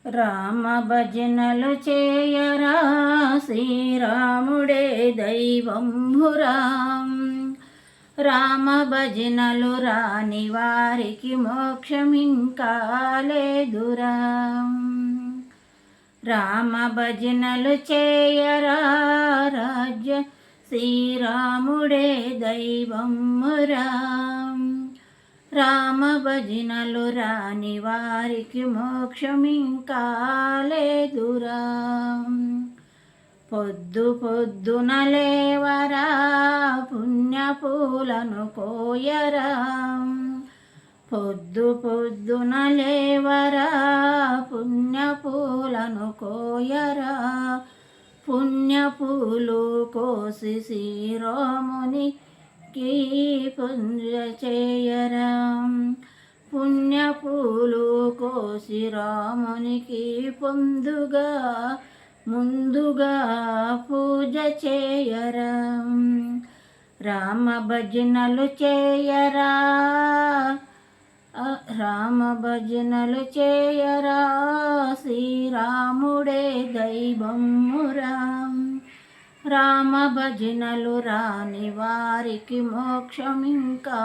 రామ భజనలు చేయరా శ్రీరాముడే దైవంబురా. రామ భజనలు రాని వారికి మోక్షమింకా లేదురా. రామ భజనలు చేయరా రాజ్య శ్రీరాముడే దైవమురా. రామ భజనలు రాని వారికి మోక్షమింకా లేదురా. పొద్దు పొద్దున లేవరా పుణ్యపూలను కోయరా. పొద్దు పొద్దున లేవరా పుణ్యపూలను కోయరా. పుణ్యపూలు కోసి శ్రీరామునికి పూజ చేయరా. పుణ్యపూలు కోసి రామునికి ముందుగా పూజ చేయరా. రామ భజనలు చేయరా. రామ భజనలు చేయరా శ్రీరాముడే దైవమురా. రామ భజనలు రాని వారికి మోక్షమింకా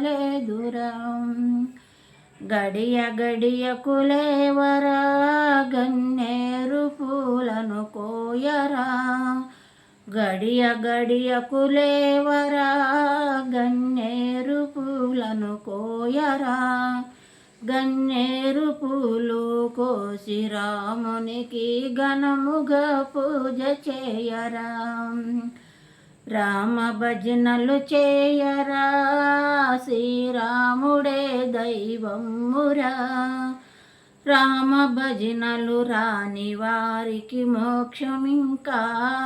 లేదురా. గడియ గడియకు లేవరా గన్నేరు పూలను కోయరా. గడియ గడియకు లేవరా గన్నేరు పూలను కోయరా. గన్నేరు పూలు కోసి రామునికి ఘనముగా పూజ చేయరా. రామ భజనలు చేయరా శ్రీరాముడే దైవమురా. రామ భజనలు రాని వారికి మోక్షమింకా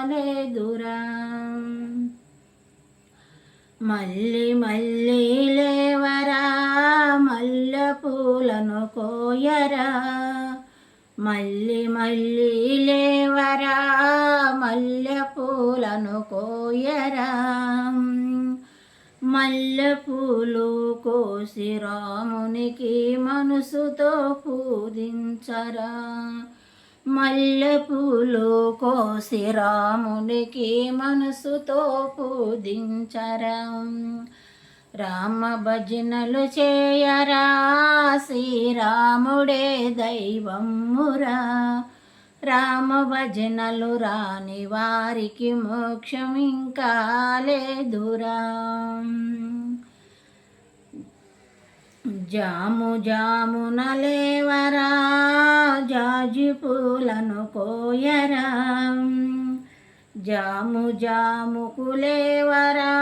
లేదురా. మల్లి మల్లి లేవరా మల్లె పూలను కోయరా. మల్లి మల్లి లేవరా మల్లె పూలను కోయరా. మల్లె పూలు కోసి రామునికి మనసుతో పూజించరా. మల్లె పూలు కోసి రామునికి మనసుతో పూజించరా. రామ భజనలు చేయరా శ్రీరాముడే దైవమురా. రామ భజనలు రాని వారికి మోక్షమింకా లేదురా. జాము జామున లేవరా జాజి పూలను కోయరా. జాము జాముకు లేవరా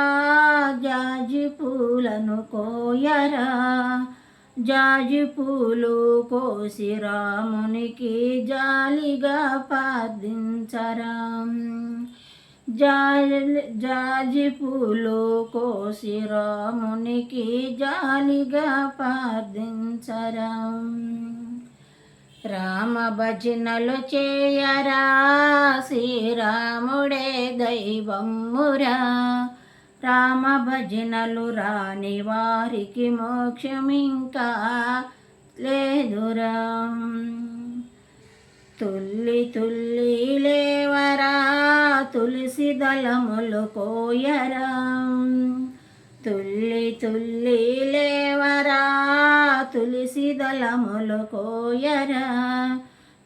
జాజి పూలను కోయరా. జాజి పూలు కోసి రామునికి జాలిగా ప్రార్థించరా. జాజి పూలు కోసి రామునికి జాలిగా ప్రార్థించరా. రామ భజనలు చేయరా శ్రీరాముడే దైవమురా. రామ భజనలు రాని వారికి మోక్షమింకా లేదురా. తుల్లి తుల్లి లేవరా తులసి దళములు కోయరా. తుల్లి తుల్లి లేవరా తులసి దళములు కోయరా.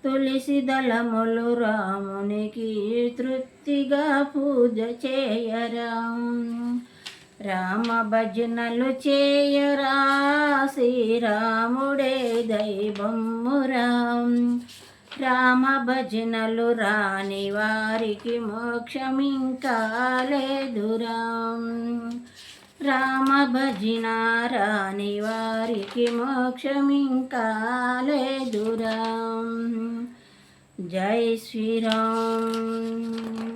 తులసి దళములు రామునికి తృప్తిగా పూజ చేయరా. రామ భజనలు చేయరా శ్రీరాముడే దైవమురా. రామ భజనలు రాని వారికి మోక్షమింకా లేదురా. రామ భజన రాని వారికి మోక్షమింకా లేదురా. జై శ్రీరామ్.